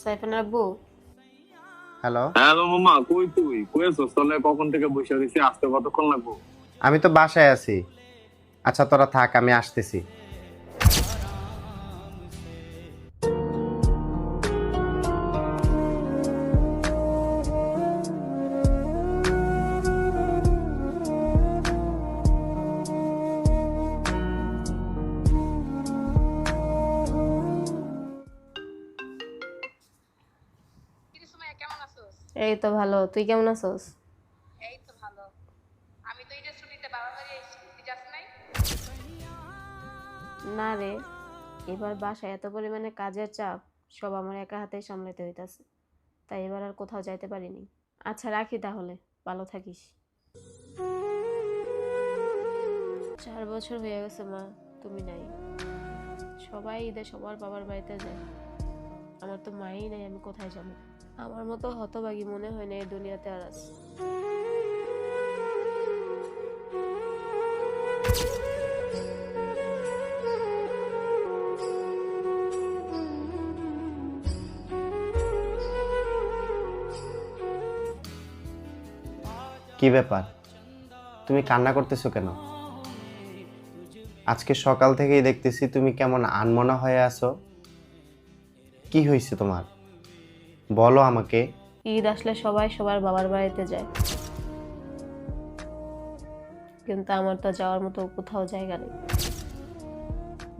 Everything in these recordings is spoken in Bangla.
সাইফানের আব্বু। হ্যালো। হ্যালো মামা, কই তুই? কই আছিস? তাহলে কখন থেকে বসে রইছি? আসতে কতক্ষণ লাগবো? আমি তো বাসায় আছি। আচ্ছা তোরা থাক, আমি আসতেছি। কিরে সুমাইয়া, কেমন আছোস? এই তো ভালো, তুই কেমন আছোস? এই তো ভালো। আমি তো ঈদের ছুটিতে বাবার বাড়ি আইছি, তুই যাস নাই? না রে, এবার বাসায় এত পরিমাণে কাজের চাপ, সব আমার একা হাতেই সামলাতে হইতাছে, তাই এবার আর কোথাও যাইতে পারিনি। আচ্ছা রাখি তাহলে, ভালো থাকিস। 4 বছর হয়ে গেছে মা, তুমি নাই। সবাই ঈদে সবার বাবার বাড়িতে যায়, আমার তো মাই নাই, আমি কোথায় যাবো? আমার মতো হতভাগী মনে হয় না এই দুনিয়াতে আর আছে। কি ব্যাপার, তুমি কান্না করতেছো কেন? আজকে সকাল থেকেই দেখতেছি তুমি কেমন আনমনা হয়ে আছো। কি হয়েছে তোমার, বলো আমাকে। ঈদ আসলে সবাই সবার বাবার বাড়িতে যায়, কিন্তু আমার তো যাওয়ার মতো কোথাও জায়গা নেই।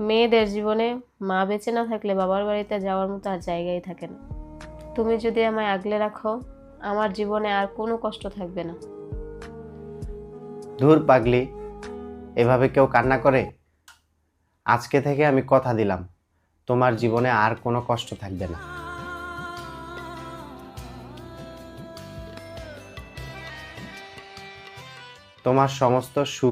মেয়েদের জীবনে মা বেঁচে না থাকলে বাবার বাড়িতে যাওয়ার মতো আর জায়গাই থাকে না। তুমি যদি আমায় আগলে রাখো, আমার জীবনে আর কোনো কষ্ট থাকবে না। ধুর পাগলি, এভাবে কেউ কান্না করে? আজকে থেকে আমি কথা দিলাম, তোমার জীবনে আর কোনো কষ্ট থাকবে না। তোমার সমস্ত সুখ